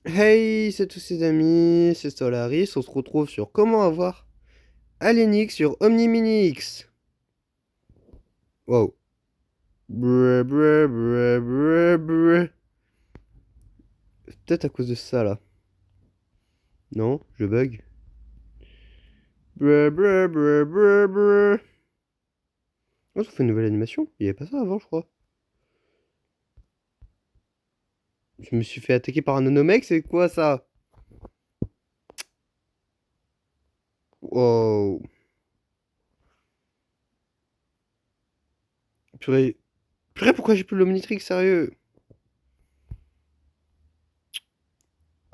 Hey, c'est tous ses amis, c'est Solaris, on se retrouve sur comment avoir Alienix sur OmniMinix. Wow. Brr, brr, brr, brr, brr. C'est peut-être à cause de ça là. Non, je bug. Brr, brr, brr, brr, brr. Oh, ça fait une nouvelle animation. Il n'y avait pas ça avant, je crois. Je me suis fait attaquer par un nanomec, c'est quoi ça? Wow. Purée. Purée, pourquoi j'ai plus l'Omnitrix, sérieux?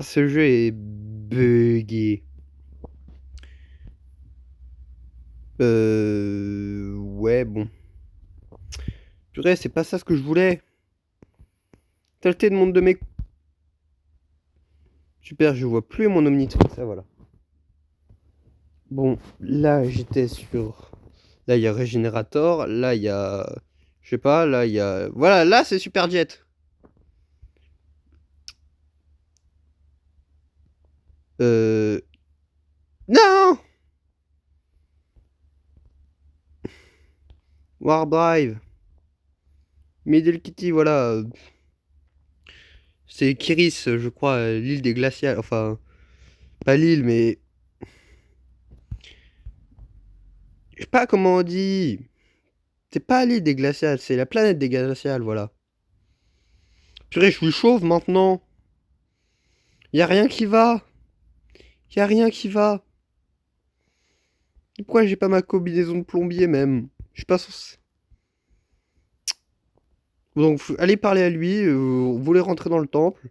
Ce jeu est buggé. Ouais, bon. Purée, c'est pas ça ce que je voulais. Saleté de monde de mes... Super, je vois plus mon Omnitrix, ça voilà. Bon, là j'étais sur... Là il y a Régénérator, là il y a... Je sais pas, là il y a... Voilà, là c'est Super Jet. Euh... Non. Wardrive. Middle Kitty, voilà. C'est Kiris, je crois, l'île des glaciales. Enfin, pas l'île, mais... Je sais pas comment on dit. C'est pas l'île des glaciales, c'est la planète des glaciales, voilà. Purée, je suis chauve maintenant. Y a rien qui va. Y a rien qui va. Pourquoi j'ai pas ma combinaison de plombier même? Je suis pas censé... Donc, allez parler à lui, vous voulez rentrer dans le temple.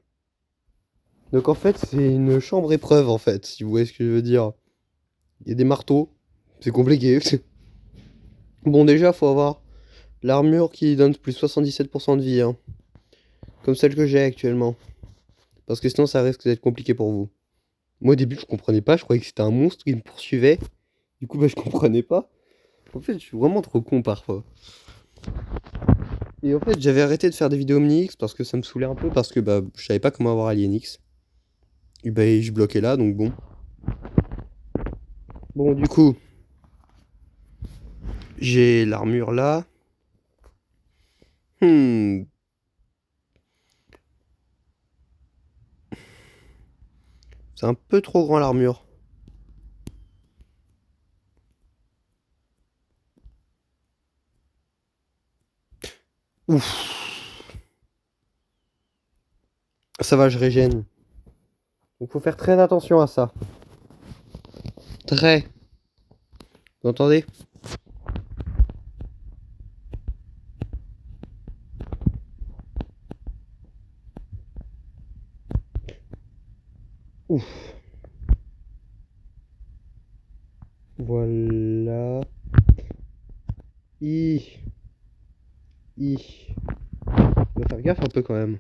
Donc en fait, c'est une chambre épreuve en fait, si vous voyez ce que je veux dire. Il y a des marteaux, c'est compliqué. Bon déjà, faut avoir l'armure qui donne plus 77% de vie, hein, comme celle que j'ai actuellement. Parce que sinon ça risque d'être compliqué pour vous. Moi au début je comprenais pas, je croyais que c'était un monstre qui me poursuivait. Du coup bah je comprenais pas. En fait je suis vraiment trop con parfois. Et en fait j'avais arrêté de faire des vidéos OmniX parce que ça me saoulait un peu, parce que bah je savais pas comment avoir AlienX. Et bah je bloquais là donc bon. Bon du coup, j'ai l'armure là. Hmm. C'est un peu trop grand l'armure. Ouf. Ça va, je régène. Donc faut faire très attention à ça. Très. Vous entendez? Ouf. Voilà. I. I. On va faire gaffe un peu quand même.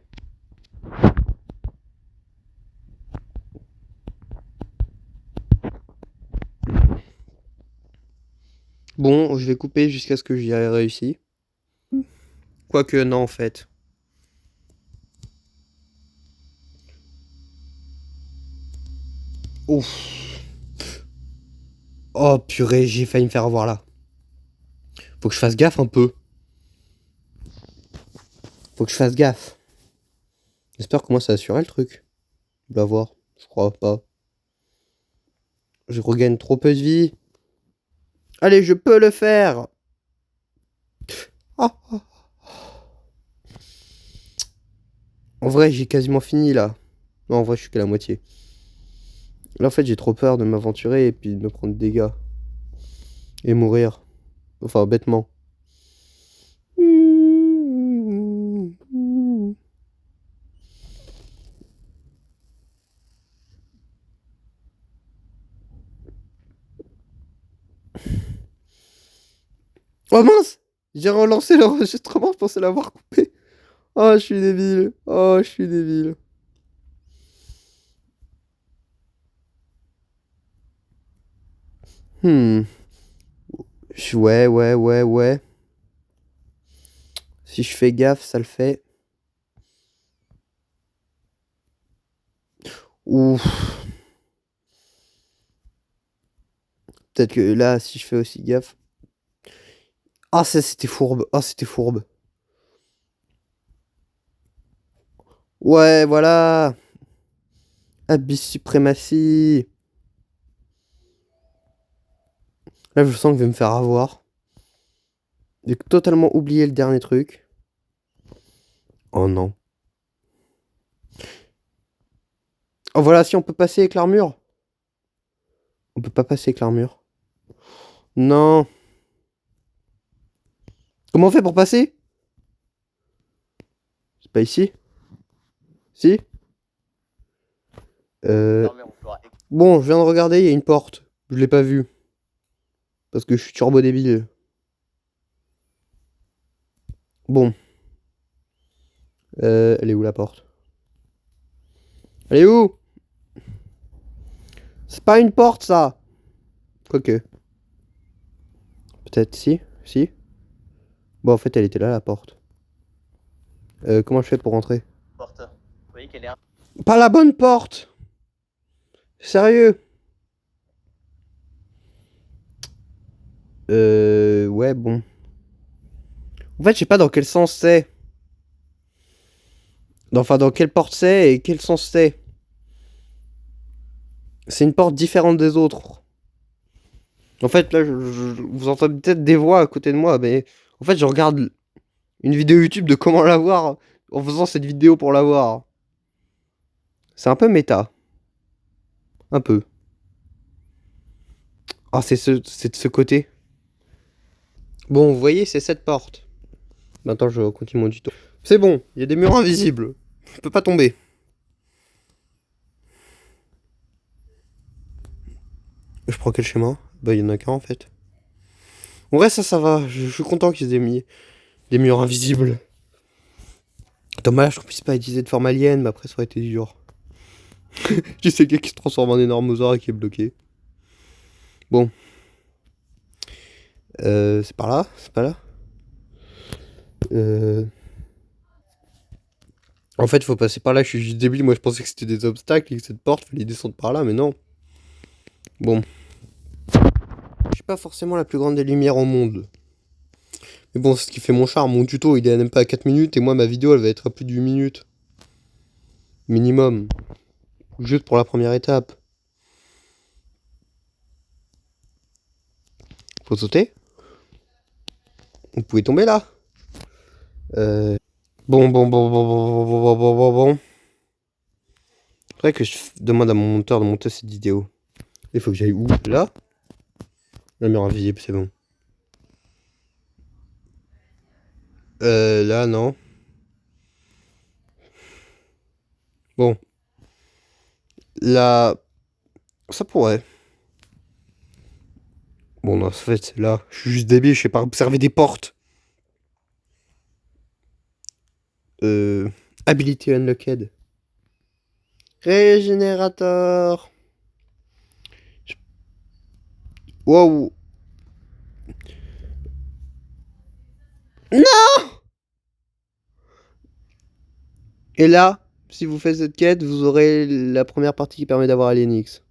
Bon, je vais couper jusqu'à ce que j'y ai réussi. Quoique non en fait. Ouf. Oh purée, j'ai failli me faire avoir là. Faut que je fasse gaffe un peu. Faut que je fasse gaffe. J'espère que moi ça assuré le truc. On va voir. Je crois pas. Je regagne trop peu de vie. Allez, je peux le faire. Ah, ah. En vrai, j'ai quasiment fini là. Non, en vrai, je suis qu'à la moitié. Là, en fait, j'ai trop peur de m'aventurer et puis de me prendre des dégâts. Et mourir. Enfin, bêtement. Oh mince! J'ai relancé l'enregistrement, je pensais l'avoir coupé. Oh, je suis débile. Oh, je suis débile. Hmm. Ouais, ouais, ouais, ouais. Si je fais gaffe, ça le fait. Ouf. Peut-être que là, si je fais aussi gaffe... Ah, ça, c'était fourbe. Ah, c'était fourbe. Ouais, voilà. Abyss suprématie. Là, je sens que je vais me faire avoir. J'ai totalement oublié le dernier truc. Oh non. Oh voilà, si on peut passer avec l'armure. On peut pas passer avec l'armure. Non. Comment on fait pour passer? C'est pas ici? Si? Bon, je viens de regarder, il y a une porte. Je l'ai pas vue. Parce que je suis turbo débile. Bon. Elle est où la porte? Elle est où? C'est pas une porte ça. Quoique. Peut-être si. Si. Bon en fait elle était là la porte. Comment je fais pour rentrer? Porte. Vous voyez qu'elle est... Pas la bonne porte. Sérieux? Ouais bon. En fait je sais pas dans quel sens c'est. Enfin dans quelle porte c'est et quel sens c'est. C'est une porte différente des autres. En fait, là, vous entendez peut-être des voix à côté de moi, mais en fait, je regarde une vidéo YouTube de comment l'avoir en faisant cette vidéo pour l'avoir. C'est un peu méta. Un peu. Ah, c'est de ce côté. Bon, vous voyez, c'est cette porte. Maintenant, je continue mon tuto. C'est bon, il y a des murs invisibles. Je peux pas tomber. Je prends quel schéma? Bah, il y en a qu'un en fait. En vrai, ça va. Je suis content qu'ils aient mis des murs invisibles. Dommage qu'on puisse pas utiliser de forme alien, mais après, ça aurait été dur. Tu sais, le gars qui se transforme en énormosaure et qui est bloqué. Bon. C'est par là? C'est pas là? En fait, il faut passer par là. Je suis juste débile. Moi, je pensais que c'était des obstacles et que cette porte, fallait descendre par là, mais non. Bon. Je suis pas forcément la plus grande des lumières au monde. Mais bon, c'est ce qui fait mon charme. Mon tuto, il est même pas à 4 minutes. Et moi, ma vidéo, elle va être à plus de 8 minutes. Minimum. Juste pour la première étape. Faut sauter. Vous pouvez tomber là. Bon. Faudrait que je demande à mon monteur de monter cette vidéo. Il faut que j'aille où? Là? La mur invisible, c'est bon. Là, non. Bon. Là... Ça pourrait. Bon, non, en fait, c'est là. Je suis juste débile, je sais pas observer des portes. Ability unlocked. Régénérateur. Wow. Non! Et là, si vous faites cette quête, vous aurez la première partie qui permet d'avoir Alienix.